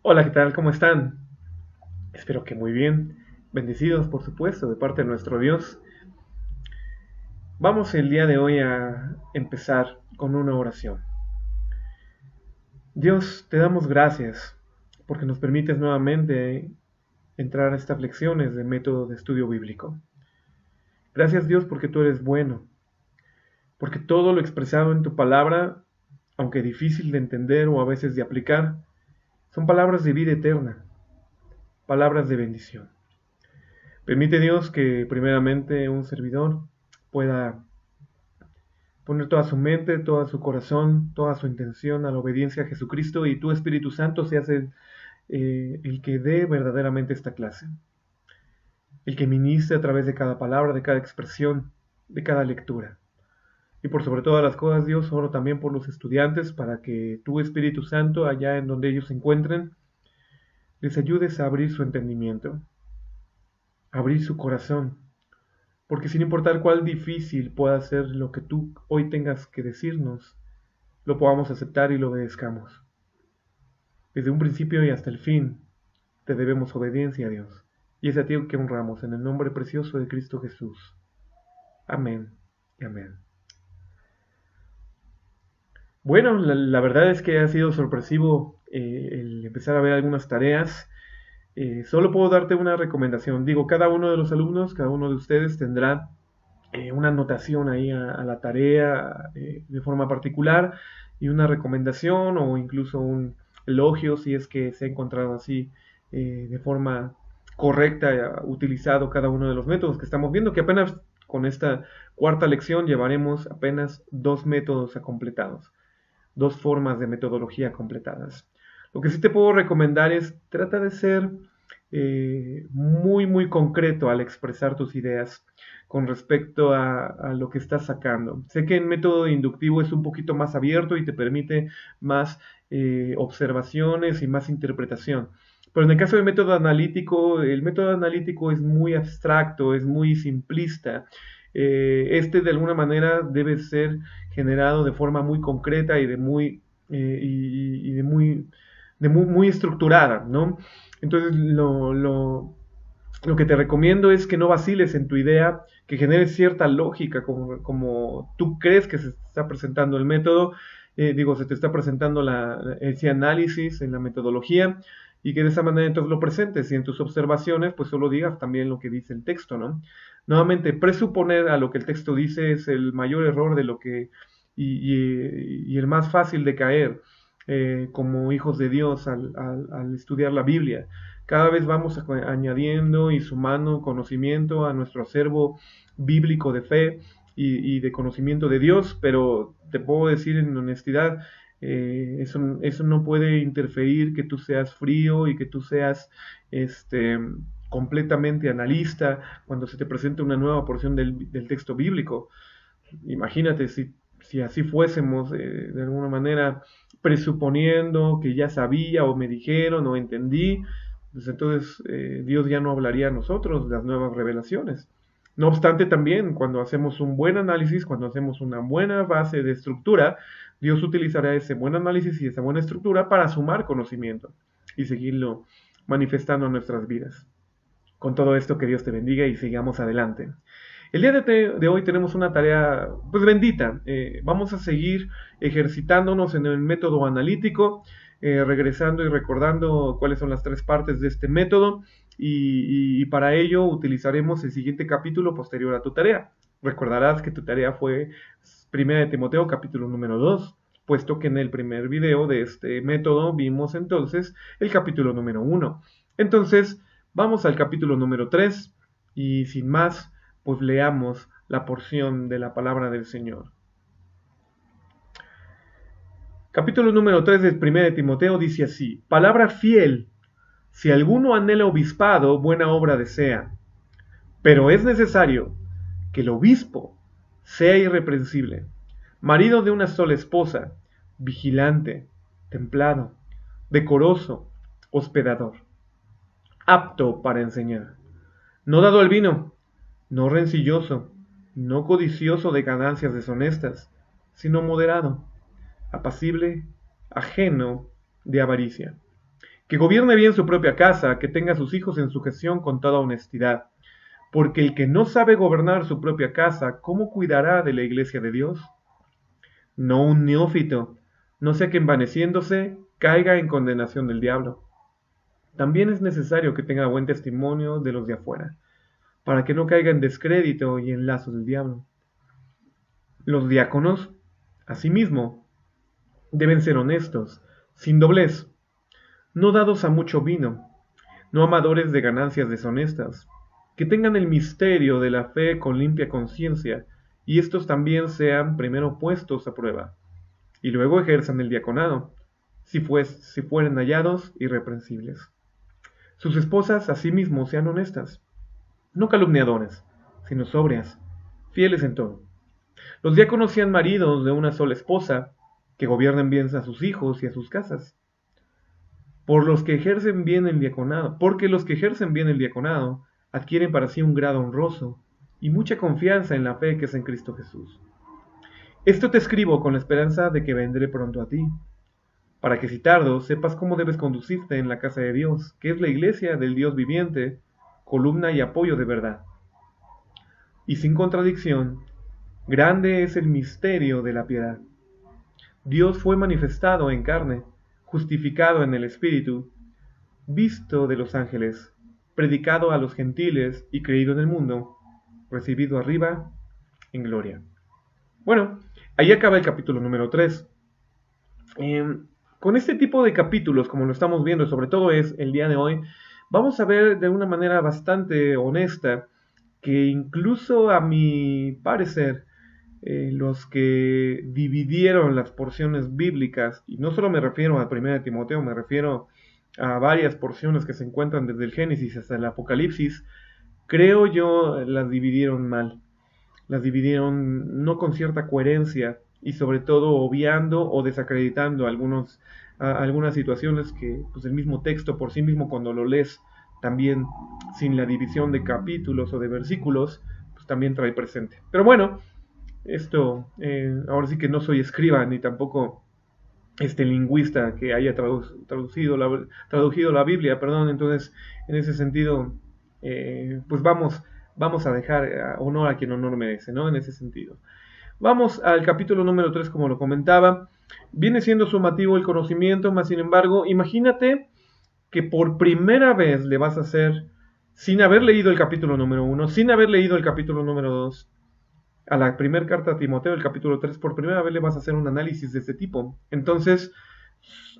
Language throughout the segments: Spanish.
Hola, ¿qué tal? ¿Cómo están? Espero que muy bien. Bendecidos, por supuesto, de parte de nuestro Dios. Vamos el día de hoy a empezar con una oración. Dios, te damos gracias porque nos permites nuevamente entrar a estas lecciones de método de estudio bíblico. Gracias Dios porque tú eres bueno, porque todo lo expresado en tu palabra, aunque difícil de entender o a veces de aplicar, son palabras de vida eterna, palabras de bendición. Permite Dios que primeramente un servidor pueda poner toda su mente, todo su corazón, toda su intención a la obediencia a Jesucristo y tu Espíritu Santo seas el que dé verdaderamente esta clase, el que ministre a través de cada palabra, de cada expresión, de cada lectura. Y por sobre todas las cosas, Dios, oro también por los estudiantes para que tu Espíritu Santo, allá en donde ellos se encuentren, les ayudes a abrir su entendimiento, a abrir su corazón, porque sin importar cuál difícil pueda ser lo que tú hoy tengas que decirnos, lo podamos aceptar y lo obedezcamos. Desde un principio y hasta el fin, te debemos obediencia a Dios. Y es a ti que honramos en el nombre precioso de Cristo Jesús. Amén y amén. Bueno, la verdad es que ha sido sorpresivo el empezar a ver algunas tareas. Solo puedo darte una recomendación. Digo, cada uno de los alumnos, cada uno de ustedes tendrá una anotación ahí a la tarea de forma particular y una recomendación o incluso un elogio si es que se ha encontrado así de forma correcta utilizado cada uno de los métodos que estamos viendo, que apenas con esta cuarta lección llevaremos apenas dos métodos completados, dos formas de metodología completadas. Lo que sí te puedo recomendar es trata de ser muy concreto al expresar tus ideas con respecto a lo que estás sacando. Sé que el método inductivo es un poquito más abierto y te permite más observaciones y más interpretación. Pero en el caso del método analítico, el método analítico es muy abstracto, es muy simplista. Este de alguna manera debe ser generado de forma muy concreta y de muy, y muy estructurada, ¿no? Entonces lo que te recomiendo es que no vaciles en tu idea, que generes cierta lógica como tú crees que se está presentando el método, se te está presentando ese análisis en la metodología y que de esa manera entonces lo presentes y en tus observaciones pues solo digas también lo que dice el texto, ¿no? Nuevamente, presuponer a lo que el texto dice es el mayor error de lo que y el más fácil de caer como hijos de Dios al estudiar la Biblia. Cada vez vamos añadiendo y sumando conocimiento a nuestro acervo bíblico de fe y de conocimiento de Dios, pero te puedo decir en honestidad, eso no puede interferir que tú seas frío y que tú seas completamente analista cuando se te presenta una nueva porción del texto bíblico. Imagínate si así fuésemos de alguna manera presuponiendo que ya sabía o me dijeron o entendí, pues entonces Dios ya no hablaría a nosotros las nuevas revelaciones. No obstante, también cuando hacemos un buen análisis, cuando hacemos una buena base de estructura, Dios utilizará ese buen análisis y esa buena estructura para sumar conocimiento y seguirlo manifestando en nuestras vidas. Con todo esto, que Dios te bendiga y sigamos adelante. El día de hoy tenemos una tarea pues bendita. Vamos a seguir ejercitándonos en el método analítico, regresando y recordando cuáles son las tres partes de este método y para ello utilizaremos el siguiente capítulo posterior a tu tarea. Recordarás que tu tarea fue 1 Timoteo capítulo número 2, puesto que en el primer video de este método vimos entonces el capítulo número 1. Entonces, vamos al capítulo número 3 y sin más, pues leamos la porción de la palabra del Señor. Capítulo número 3 del 1 Timoteo dice así: palabra fiel, si alguno anhela obispado, buena obra desea, pero es necesario que el obispo sea irreprensible, marido de una sola esposa, vigilante, templado, decoroso, hospedador, apto para enseñar, no dado al vino, no rencilloso, no codicioso de ganancias deshonestas, sino moderado, apacible, ajeno de avaricia, que gobierne bien su propia casa, que tenga a sus hijos en sujeción con toda honestidad. Porque el que no sabe gobernar su propia casa, ¿cómo cuidará de la iglesia de Dios? No un neófito, no sea que envaneciéndose caiga en condenación del diablo. También es necesario que tenga buen testimonio de los de afuera, para que no caiga en descrédito y en lazos del diablo. Los diáconos, asimismo, deben ser honestos, sin doblez, no dados a mucho vino, no amadores de ganancias deshonestas, que tengan el misterio de la fe con limpia conciencia, y estos también sean primero puestos a prueba, y luego ejerzan el diaconado, si fueren hallados irreprensibles. Sus esposas asimismo sean honestas, no calumniadoras, sino sobrias, fieles en todo. Los diáconos sean maridos de una sola esposa, que gobiernen bien a sus hijos y a sus casas. Porque los que ejercen bien el diaconado adquieren para sí un grado honroso y mucha confianza en la fe que es en Cristo Jesús. Esto te escribo con la esperanza de que vendré pronto a ti, para que si tardo sepas cómo debes conducirte en la casa de Dios, que es la iglesia del Dios viviente, columna y apoyo de verdad. Y sin contradicción, grande es el misterio de la piedad. Dios fue manifestado en carne, justificado en el Espíritu, visto de los ángeles, predicado a los gentiles y creído en el mundo, recibido arriba en gloria. Bueno, ahí acaba el capítulo número 3. Con este tipo de capítulos, como lo estamos viendo, sobre todo es el día de hoy, vamos a ver de una manera bastante honesta que incluso a mi parecer, los que dividieron las porciones bíblicas, y no solo me refiero a 1 Timoteo, me refiero a varias porciones que se encuentran desde el Génesis hasta el Apocalipsis, creo yo las dividieron mal. Las dividieron no con cierta coherencia y sobre todo obviando o desacreditando algunas situaciones que pues, el mismo texto por sí mismo cuando lo lees también sin la división de capítulos o de versículos, pues también trae presente. Pero bueno, esto, ahora sí que no soy escriba ni tampoco lingüista que haya traducido la Biblia, perdón, entonces en ese sentido, pues vamos a dejar honor a quien honor merece, ¿no? En ese sentido. Vamos al capítulo número 3, como lo comentaba. Viene siendo sumativo el conocimiento, más sin embargo, imagínate que por primera vez le vas a hacer, sin haber leído el capítulo número 1, sin haber leído el capítulo número 2, a la primera carta a Timoteo, el capítulo 3, por primera vez le vas a hacer un análisis de este tipo. Entonces,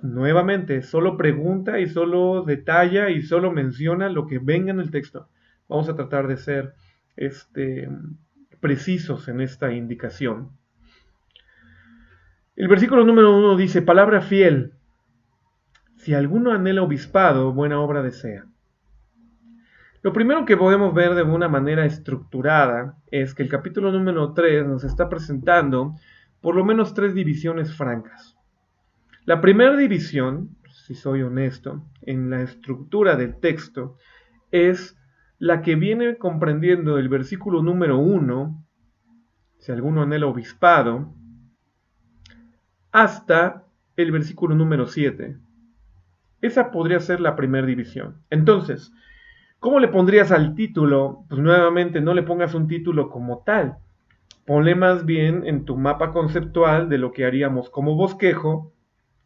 nuevamente, solo pregunta y solo detalla y solo menciona lo que venga en el texto. Vamos a tratar de ser precisos en esta indicación. El versículo número 1 dice, palabra fiel, si alguno anhela obispado, buena obra desea. Lo primero que podemos ver de una manera estructurada es que el capítulo número 3 nos está presentando por lo menos 3 divisiones francas. La primera división, si soy honesto, en la estructura del texto, es la que viene comprendiendo el versículo número 1, si alguno anhela obispado, hasta el versículo número 7. Esa podría ser la primera división. Entonces, ¿cómo le pondrías al título? Pues nuevamente no le pongas un título como tal. Ponle más bien en tu mapa conceptual de lo que haríamos como bosquejo.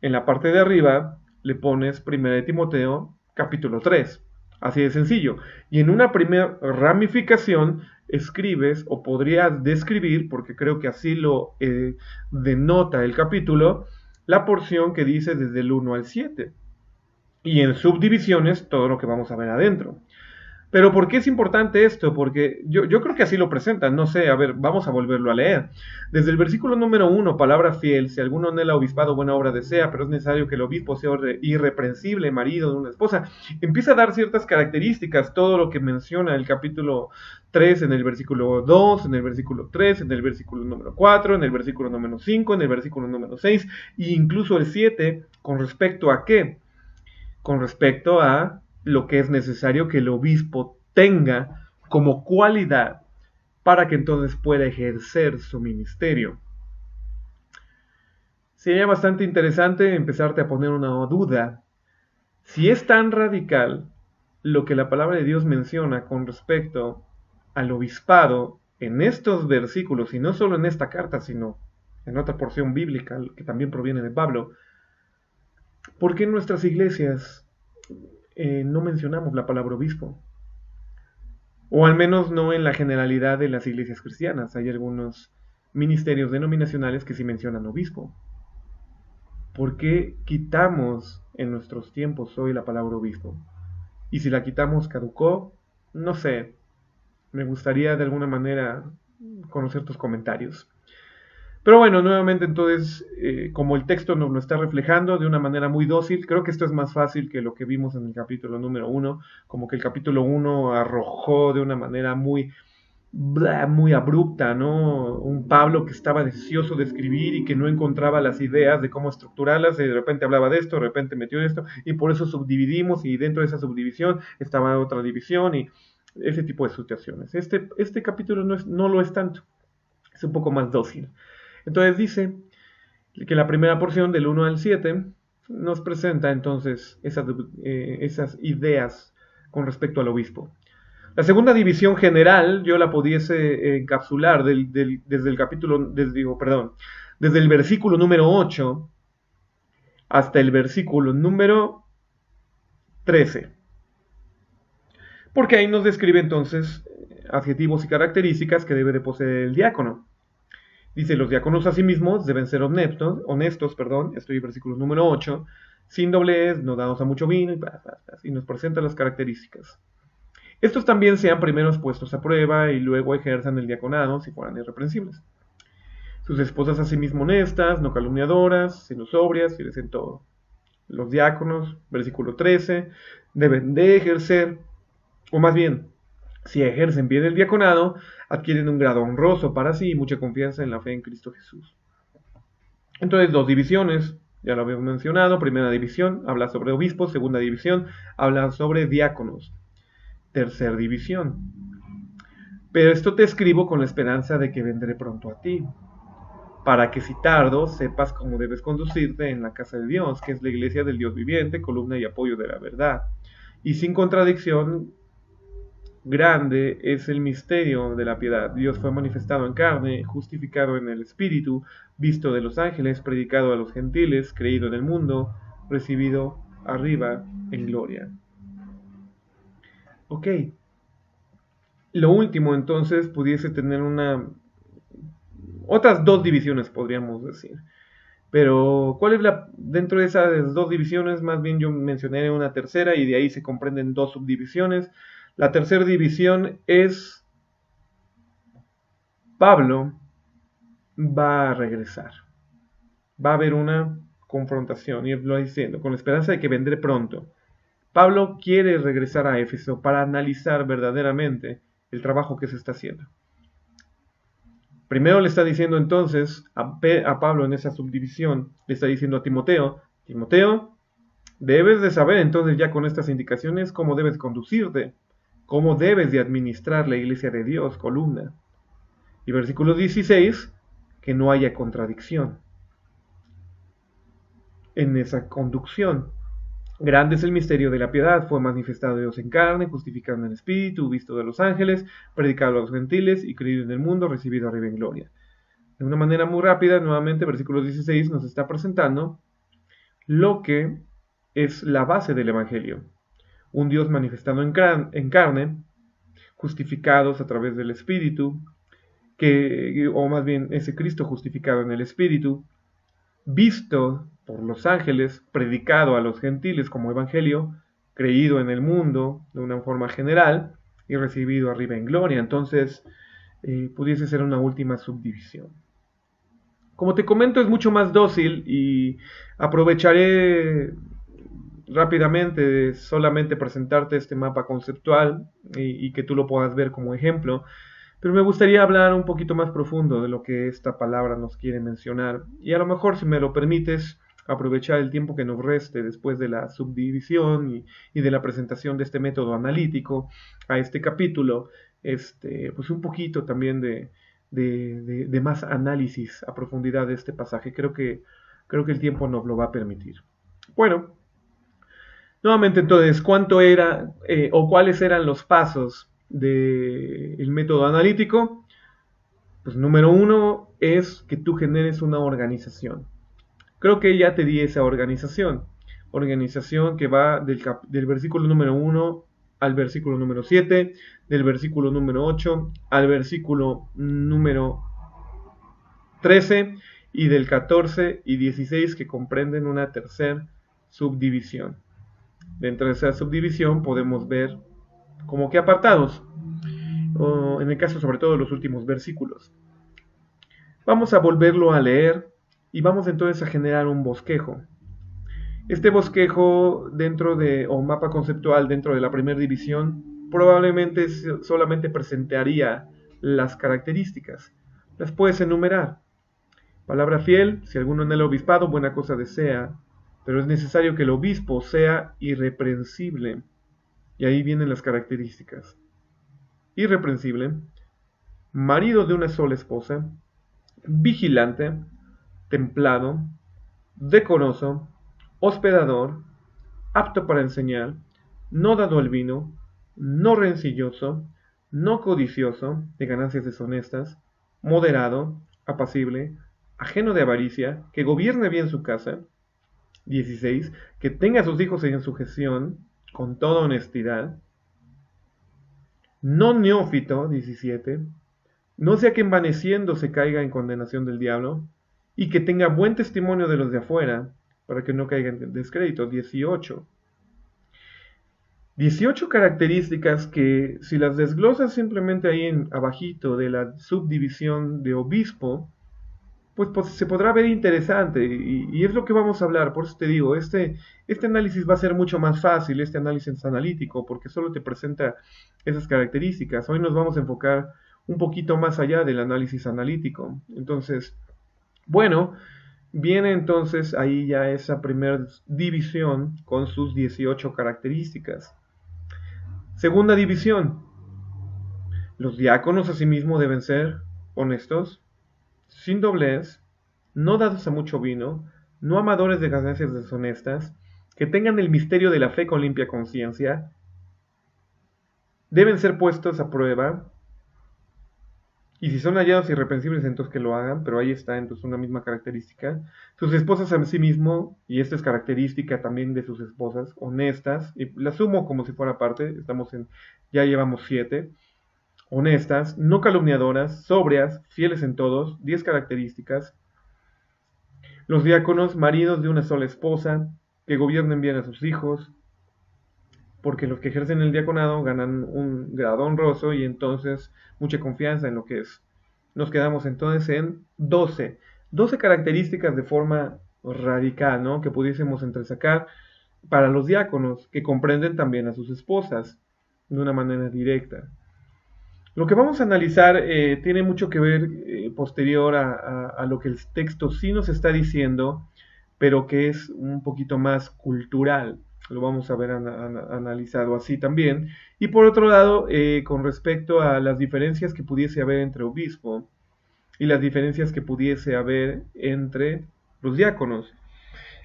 En la parte de arriba le pones 1 Timoteo capítulo 3. Así de sencillo. Y en una primera ramificación escribes o podrías describir, porque creo que así lo denota el capítulo, la porción que dice desde el 1 al 7. Y en subdivisiones todo lo que vamos a ver adentro. Pero ¿por qué es importante esto? Porque yo creo que así lo presentan, no sé, a ver, vamos a volverlo a leer. Desde el versículo número 1, palabra fiel, si alguno anhela obispado, buena obra desea, pero es necesario que el obispo sea irreprensible, marido de una esposa. Empieza a dar ciertas características, todo lo que menciona el capítulo 3 en el versículo 2, en el versículo 3, en el versículo número 4, en el versículo número 5, en el versículo número 6, e incluso el 7, ¿con respecto a qué? Con respecto a lo que es necesario que el obispo tenga como cualidad para que entonces pueda ejercer su ministerio. Sería bastante interesante empezarte a poner una duda. Si es tan radical lo que la palabra de Dios menciona con respecto al obispado en estos versículos, y no solo en esta carta, sino en otra porción bíblica que también proviene de Pablo, ¿por qué en nuestras iglesias no mencionamos la palabra obispo? O al menos no en la generalidad de las iglesias cristianas. Hay algunos ministerios denominacionales que sí mencionan obispo. ¿Por qué quitamos en nuestros tiempos hoy la palabra obispo? Y si la quitamos, caducó. No sé. Me gustaría de alguna manera conocer tus comentarios. Pero bueno, nuevamente entonces, como el texto nos lo está reflejando de una manera muy dócil, creo que esto es más fácil que lo que vimos en el capítulo número 1, como que el capítulo 1 arrojó de una manera muy abrupta, ¿no? Un Pablo que estaba deseoso de escribir y que no encontraba las ideas de cómo estructurarlas, y de repente hablaba de esto, de repente metió esto, y por eso subdividimos, y dentro de esa subdivisión estaba otra división, y ese tipo de situaciones. Este capítulo no lo es tanto, es un poco más dócil. Entonces dice que la primera porción del 1 al 7 nos presenta entonces esas ideas con respecto al obispo. La segunda división general yo la pudiese encapsular desde el capítulo, desde el versículo número 8 hasta el versículo número 13. Porque ahí nos describe entonces adjetivos y características que debe de poseer el diácono. Dice, los diáconos asimismo deben ser honestos, estoy en versículo número 8, sin doblez, no dados a mucho vino, y nos presenta las características. Estos también sean primeros puestos a prueba y luego ejerzan el diaconado si fueran irreprensibles. Sus esposas asimismo honestas, no calumniadoras, sino sobrias, fieles en todo. Los diáconos, versículo 13, deben de ejercer, o más bien, si ejercen bien el diaconado, adquieren un grado honroso para sí y mucha confianza en la fe en Cristo Jesús. Entonces, dos divisiones, ya lo habíamos mencionado. Primera división habla sobre obispos, segunda división habla sobre diáconos. Tercera división. Pero esto te escribo con la esperanza de que vendré pronto a ti, para que si tardo sepas cómo debes conducirte en la casa de Dios, que es la iglesia del Dios viviente, columna y apoyo de la verdad. Y sin contradicción, grande es el misterio de la piedad. Dios fue manifestado en carne, justificado en el Espíritu, visto de los ángeles, predicado a los gentiles, creído en el mundo, recibido arriba en gloria. Ok. Lo último entonces pudiese tener otras dos divisiones, podríamos decir. Pero, ¿cuál es dentro de esas dos divisiones? Más bien yo mencioné una tercera y de ahí se comprenden dos subdivisiones. La tercera división es Pablo va a regresar. Va a haber una confrontación, y él lo va diciendo, con la esperanza de que vendré pronto. Pablo quiere regresar a Éfeso para analizar verdaderamente el trabajo que se está haciendo. Primero le está diciendo entonces a Pablo en esa subdivisión, le está diciendo a Timoteo, debes de saber entonces ya con estas indicaciones cómo debes conducirte, cómo debes de administrar la iglesia de Dios, columna. Y versículo 16, que no haya contradicción en esa conducción. Grande es el misterio de la piedad, fue manifestado Dios en carne, justificado en el Espíritu, visto de los ángeles, predicado a los gentiles y creído en el mundo, recibido arriba en gloria. De una manera muy rápida, nuevamente, versículo 16 nos está presentando lo que es la base del Evangelio. Un Dios manifestado en carne, justificados a través del Espíritu, o más bien ese Cristo justificado en el Espíritu, visto por los ángeles, predicado a los gentiles como evangelio, creído en el mundo de una forma general y recibido arriba en gloria. Entonces, pudiese ser una última subdivisión. Como te comento, es mucho más dócil y aprovecharé rápidamente de solamente presentarte este mapa conceptual y que tú lo puedas ver como ejemplo. Pero me gustaría hablar un poquito más profundo de lo que esta palabra nos quiere mencionar. Y a lo mejor, si me lo permites, aprovechar el tiempo que nos reste después de la subdivisión y de la presentación de este método analítico a este capítulo, pues un poquito también de más análisis a profundidad de este pasaje. Creo que el tiempo nos lo va a permitir. Bueno, Nuevamente, entonces, ¿cuánto era o cuáles eran los pasos del método analítico? Pues número uno es que tú generes una organización. Creo que ya te di esa organización. Organización que va del versículo número uno al versículo número 7, del versículo número 8 al versículo número 13 y del 14 y 16 que comprenden una tercera subdivisión. Dentro de esa subdivisión podemos ver como que apartados, o en el caso sobre todo de los últimos versículos. Vamos a volverlo a leer y vamos entonces a generar un bosquejo. Este bosquejo dentro de, o mapa conceptual dentro de la primera división, probablemente solamente presentaría las características. Las puedes enumerar. Palabra fiel, si alguno en el obispado buena cosa desea, pero es necesario que el obispo sea irreprensible. Y ahí vienen las características. Irreprensible, marido de una sola esposa, vigilante, templado, decoroso, hospedador, apto para enseñar, no dado al vino, no rencilloso, no codicioso de ganancias deshonestas, moderado, apacible, ajeno de avaricia, que gobierne bien su casa. 16. Que tenga a sus hijos en sujeción, con toda honestidad. No neófito. 17. No sea que envaneciendo se caiga en condenación del diablo, y que tenga buen testimonio de los de afuera, para que no caiga en descrédito. 18. 18 características que si las desglosas simplemente ahí en abajito de la subdivisión de obispo, pues se podrá ver interesante y es lo que vamos a hablar. Por eso te digo, este análisis va a ser mucho más fácil, este análisis analítico, porque solo te presenta esas características. Hoy nos vamos a enfocar un poquito más allá del análisis analítico. Entonces, bueno, viene entonces ahí ya esa primera división con sus 18 características. Segunda división. Los diáconos asimismo deben ser honestos, sin doblez, no dados a mucho vino, no amadores de ganancias deshonestas, que tengan el misterio de la fe con limpia conciencia, deben ser puestos a prueba, y si son hallados irreprensibles, entonces que lo hagan, pero ahí está entonces una misma característica. Sus esposas a sí mismo, y esta es característica también de sus esposas, honestas, y la sumo como si fuera parte, ya llevamos 7, honestas, no calumniadoras, sobrias, fieles en todos, 10 características. Los diáconos, maridos de una sola esposa, que gobiernen bien a sus hijos, porque los que ejercen el diaconado ganan un grado honroso y entonces mucha confianza en lo que es. Nos quedamos entonces en 12 características de forma radical, ¿no? Que pudiésemos entresacar para los diáconos, que comprenden también a sus esposas de una manera directa. Lo que vamos a analizar tiene mucho que ver posterior a lo que el texto sí nos está diciendo, pero que es un poquito más cultural. Lo vamos a ver analizado así también. Y por otro lado, con respecto a las diferencias que pudiese haber entre obispo y las diferencias que pudiese haber entre los diáconos.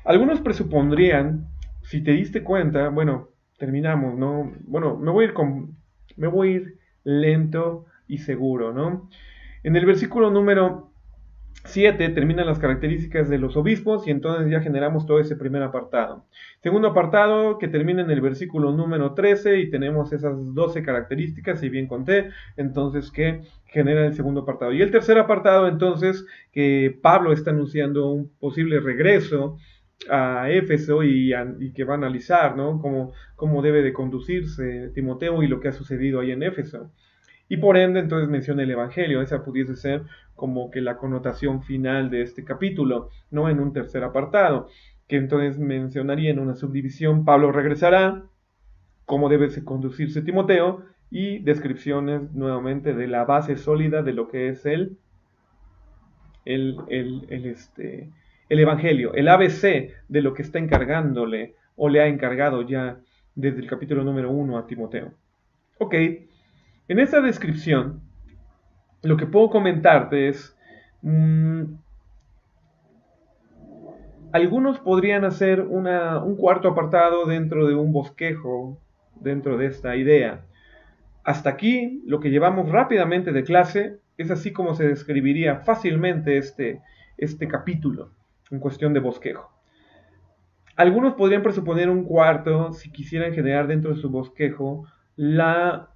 Algunos presupondrían, si te diste cuenta, bueno, terminamos, ¿no? Bueno, me voy a ir lento y seguro, ¿no? En el versículo número 7 terminan las características de los obispos y entonces ya generamos todo ese primer apartado. Segundo apartado que termina en el versículo número 13 y tenemos esas 12 características, si bien conté, entonces que genera el segundo apartado. Y el tercer apartado entonces que Pablo está anunciando un posible regreso a Éfeso y que va a analizar, ¿no? Cómo debe de conducirse Timoteo y lo que ha sucedido ahí en Éfeso. Y por ende, entonces menciona el Evangelio. Esa pudiese ser como que la connotación final de este capítulo, ¿no? En un tercer apartado, que entonces mencionaría en una subdivisión, Pablo regresará, cómo debe conducirse Timoteo, y descripciones nuevamente de la base sólida de lo que es el, el, el, este, el Evangelio, el ABC de lo que está encargándole o le ha encargado ya desde el capítulo número 1 a Timoteo. Ok, en esta descripción lo que puedo comentarte es Algunos podrían hacer un cuarto apartado dentro de un bosquejo, dentro de esta idea. Hasta aquí, lo que llevamos rápidamente de clase es así como se describiría fácilmente este capítulo en cuestión de bosquejo. Algunos podrían presuponer un cuarto si quisieran generar dentro de su bosquejo la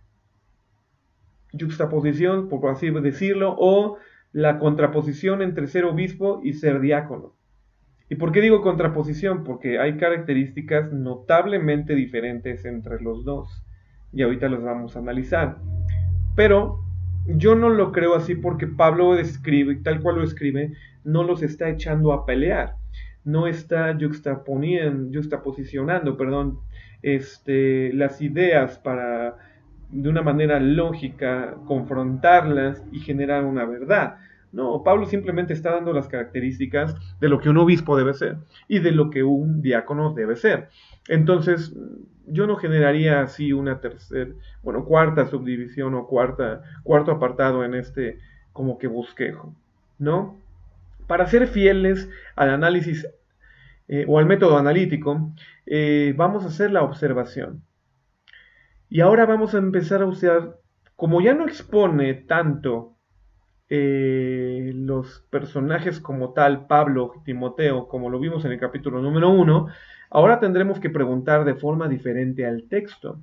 yuxtaposición, por así decirlo, o la contraposición entre ser obispo y ser diácono. ¿Y por qué digo contraposición? Porque hay características notablemente diferentes entre los dos. Y ahorita los vamos a analizar. Pero yo no lo creo así porque Pablo escribe, tal cual lo escribe, no los está echando a pelear. No está juxtaposicionando, perdón, las ideas para, de una manera lógica, confrontarlas y generar una verdad. No, Pablo simplemente está dando las características de lo que un obispo debe ser y de lo que un diácono debe ser. Entonces, yo no generaría así una cuarta subdivisión o cuarto apartado en este como que bosquejo, ¿no? Para ser fieles al análisis o al método analítico, vamos a hacer la observación. Y ahora vamos a empezar a usar, como ya no expone tanto los personajes como tal, Pablo, Timoteo, como lo vimos en el capítulo número 1, ahora tendremos que preguntar de forma diferente al texto.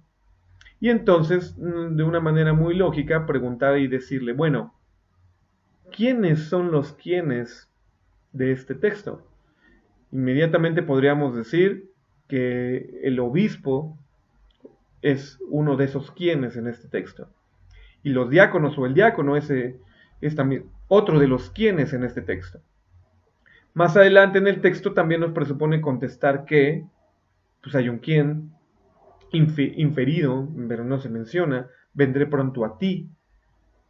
Y entonces, de una manera muy lógica, preguntar y decirle, bueno, ¿quiénes son los quiénes de este texto? Inmediatamente podríamos decir que el obispo es uno de esos quiénes en este texto. Y los diáconos o el diácono es también otro de los quiénes en este texto. Más adelante en el texto también nos presupone contestar que pues hay un quién inferido, pero no se menciona, vendré pronto a ti.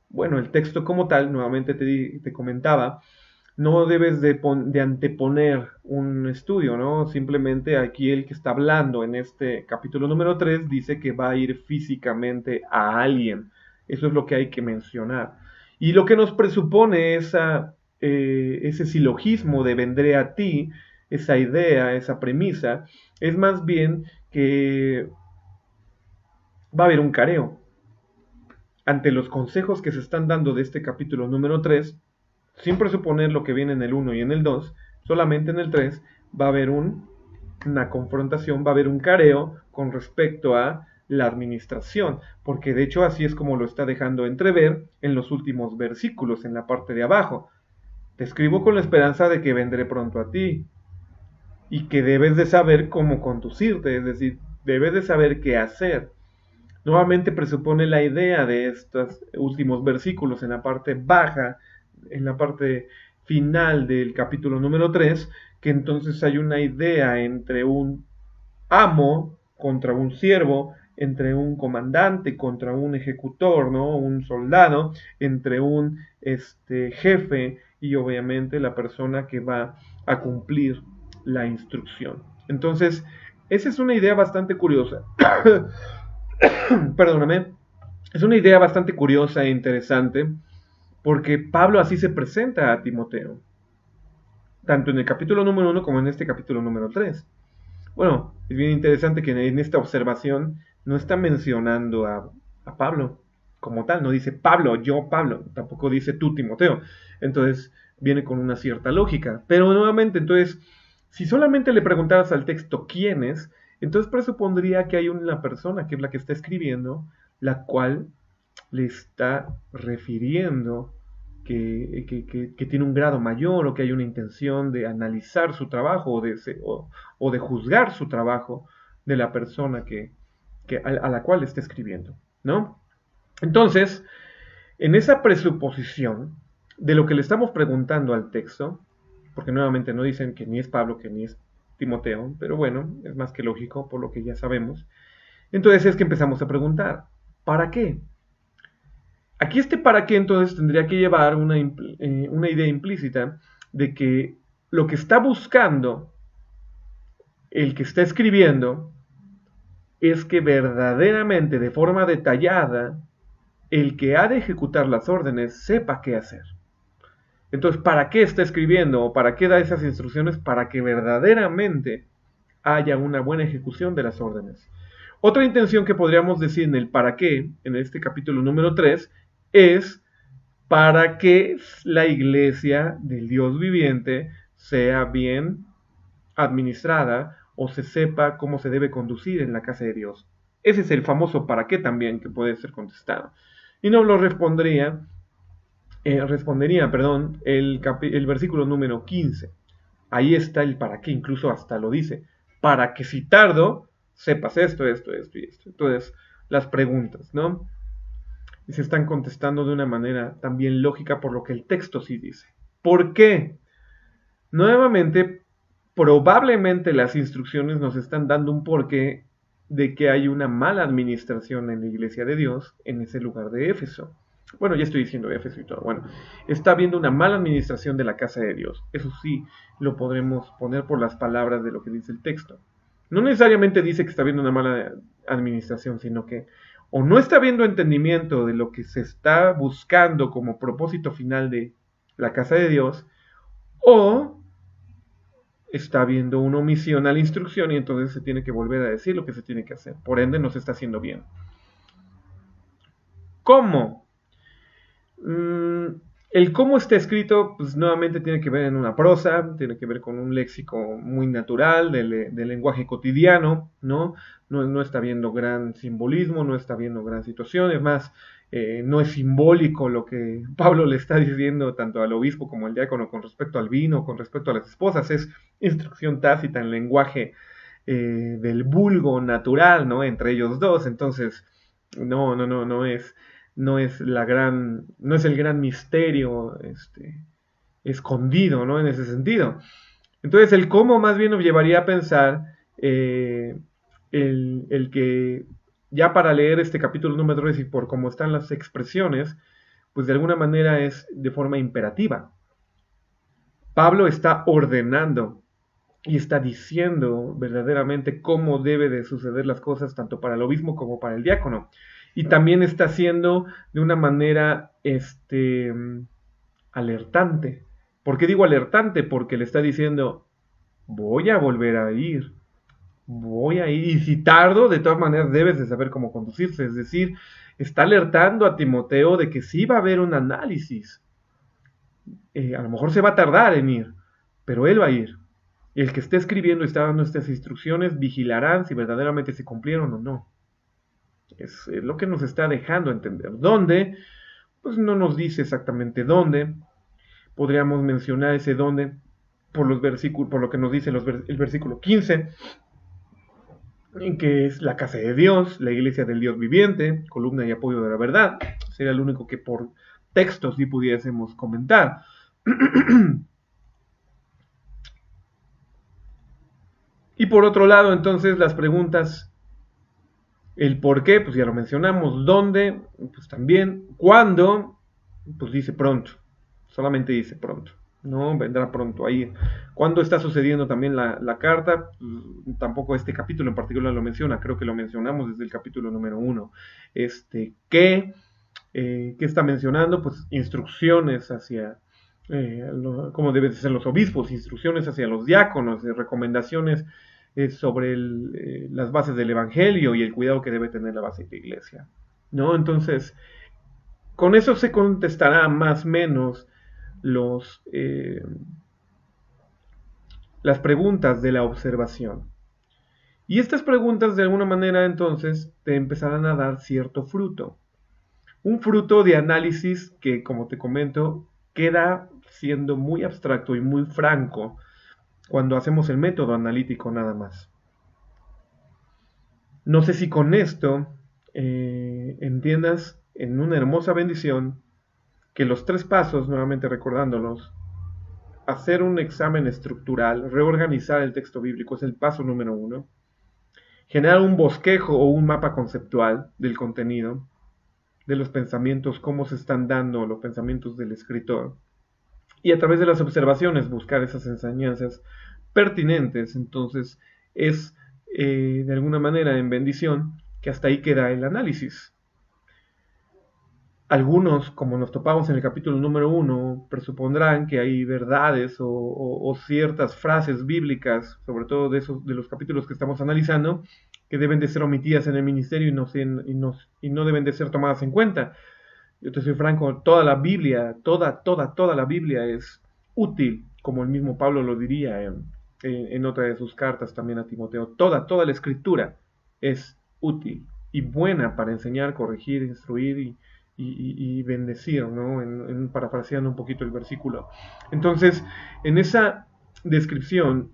Bueno, el texto como tal, nuevamente te comentaba, no debes de anteponer un estudio, ¿no? Simplemente aquí el que está hablando en este capítulo número 3 dice que va a ir físicamente a alguien. Eso es lo que hay que mencionar. Y lo que nos presupone ese silogismo de vendré a ti, esa idea, esa premisa, es más bien que va a haber un careo. Ante los consejos que se están dando de este capítulo número 3, sin presuponer lo que viene en el 1 y en el 2, solamente en el 3 va a haber una confrontación, va a haber un careo con respecto a la administración, porque de hecho así es como lo está dejando entrever en los últimos versículos, en la parte de abajo. Te escribo con la esperanza de que vendré pronto a ti y que debes de saber cómo conducirte, es decir, debes de saber qué hacer. Nuevamente presupone la idea de estos últimos versículos en la parte baja, en la parte final del capítulo número 3, que entonces hay una idea entre un amo contra un siervo, entre un comandante contra un ejecutor, ¿no? Un soldado, entre un jefe y obviamente la persona que va a cumplir la instrucción. Entonces, esa es una idea bastante curiosa. Perdóname, es una idea bastante curiosa e interesante porque Pablo así se presenta a Timoteo, tanto en el capítulo número 1 como en este capítulo número 3. Bueno, es bien interesante que en esta observación no está mencionando a Pablo como tal, no dice Pablo, yo Pablo, tampoco dice tú Timoteo. Entonces viene con una cierta lógica. Pero nuevamente, entonces, si solamente le preguntaras al texto quién es, entonces presupondría que hay una persona que es la que está escribiendo, la cual le está refiriendo que tiene un grado mayor o que hay una intención de analizar su trabajo o de juzgar su trabajo de la persona a la cual está escribiendo, ¿no? Entonces, en esa presuposición de lo que le estamos preguntando al texto, porque nuevamente no dicen que ni es Pablo, que ni es Timoteo, pero bueno, es más que lógico por lo que ya sabemos, entonces es que empezamos a preguntar, ¿para qué? Aquí para qué entonces tendría que llevar una idea implícita de que lo que está buscando el que está escribiendo es que verdaderamente, de forma detallada, el que ha de ejecutar las órdenes sepa qué hacer. Entonces, ¿para qué está escribiendo o para qué da esas instrucciones? Para que verdaderamente haya una buena ejecución de las órdenes. Otra intención que podríamos decir en el para qué, en este capítulo número 3, es para que la iglesia del Dios viviente sea bien administrada o se sepa cómo se debe conducir en la casa de Dios. Ese es el famoso para qué también que puede ser contestado. Y no lo respondería, el versículo número 15. Ahí está el para qué, incluso hasta lo dice. Para que si tardo, sepas esto y esto. Entonces, las preguntas, ¿no? Y se están contestando de una manera también lógica por lo que el texto sí dice. ¿Por qué? Nuevamente, probablemente las instrucciones nos están dando un porqué de que hay una mala administración en la iglesia de Dios en ese lugar de Éfeso. Bueno, ya estoy diciendo Éfeso y todo. Bueno, está habiendo una mala administración de la casa de Dios. Eso sí, lo podremos poner por las palabras de lo que dice el texto. No necesariamente dice que está habiendo una mala administración, sino que o no está habiendo entendimiento de lo que se está buscando como propósito final de la casa de Dios, o está habiendo una omisión a la instrucción y entonces se tiene que volver a decir lo que se tiene que hacer. Por ende, no se está haciendo bien. ¿Cómo? El cómo está escrito, pues nuevamente tiene que ver en una prosa, tiene que ver con un léxico muy natural, del lenguaje cotidiano, ¿no? No está viendo gran simbolismo, no está viendo gran situación, es más, no es simbólico lo que Pablo le está diciendo tanto al obispo como al diácono con respecto al vino, con respecto a las esposas, es instrucción tácita en lenguaje del vulgo natural, ¿no? Entre ellos dos, entonces, no es no es el gran misterio escondido, ¿no? En ese sentido. Entonces el cómo más bien nos llevaría a pensar el que ya para leer este capítulo número 3 y por cómo están las expresiones, pues de alguna manera es de forma imperativa. Pablo está ordenando y está diciendo verdaderamente cómo debe de suceder las cosas tanto para el obispo como para el diácono. Y también está haciendo de una manera alertante. ¿Por qué digo alertante? Porque le está diciendo, voy a volver a ir, voy a ir, y si tardo, de todas maneras debes de saber cómo conducirse. Es decir, está alertando a Timoteo de que sí va a haber un análisis. A lo mejor se va a tardar en ir, pero él va a ir. Y el que esté escribiendo y está dando estas instrucciones vigilarán si verdaderamente se cumplieron o no. Es lo que nos está dejando entender. ¿Dónde? Pues no nos dice exactamente dónde. Podríamos mencionar ese dónde por los versículos, por lo que nos dice el versículo 15, en que es la casa de Dios, la iglesia del Dios viviente, columna y apoyo de la verdad. Sería lo único que por textos sí pudiésemos comentar. Y por otro lado, entonces, las preguntas, el por qué, pues ya lo mencionamos, dónde, pues también, cuándo, pues dice pronto, solamente dice pronto, no vendrá pronto ahí. ¿Cuándo está sucediendo también la carta? Pues, tampoco este capítulo en particular lo menciona, creo que lo mencionamos desde el capítulo número 1. ¿Qué está mencionando? Pues instrucciones hacia cómo deben ser los obispos, instrucciones hacia los diáconos, recomendaciones sobre las bases del evangelio y el cuidado que debe tener la base de la iglesia, ¿no? Entonces, con eso se contestará más o menos las preguntas de la observación. Y estas preguntas de alguna manera entonces te empezarán a dar cierto fruto. Un fruto de análisis que, como te comento, queda siendo muy abstracto y muy franco cuando hacemos el método analítico nada más. No sé si con esto entiendas en una hermosa bendición que los 3 pasos, nuevamente recordándolos, hacer un examen estructural, reorganizar el texto bíblico es el paso número 1, generar un bosquejo o un mapa conceptual del contenido, de los pensamientos, cómo se están dando los pensamientos del escritor, y a través de las observaciones buscar esas enseñanzas pertinentes. Entonces es de alguna manera en bendición que hasta ahí queda el análisis. Algunos, como nos topamos en el capítulo número 1, presupondrán que hay verdades o ciertas frases bíblicas, sobre todo de los capítulos que estamos analizando, que deben de ser omitidas en el ministerio y no deben de ser tomadas en cuenta. Yo te soy franco, toda la Biblia, toda la Biblia es útil, como el mismo Pablo lo diría en otra de sus cartas también a Timoteo. Toda la escritura es útil y buena para enseñar, corregir, instruir y bendecir, ¿no? Parafraseando un poquito el versículo. Entonces, en esa descripción,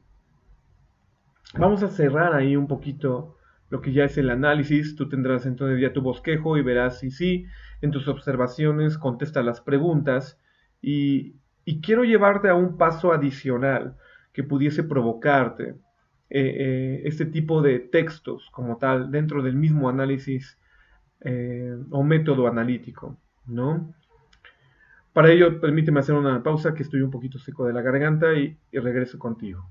vamos a cerrar ahí un poquito lo que ya es el análisis. Tú tendrás entonces ya tu bosquejo y verás si sí, en tus observaciones contesta las preguntas y quiero llevarte a un paso adicional que pudiese provocarte este tipo de textos como tal dentro del mismo análisis o método analítico, ¿no? Para ello, permíteme hacer una pausa que estoy un poquito seco de la garganta y regreso contigo.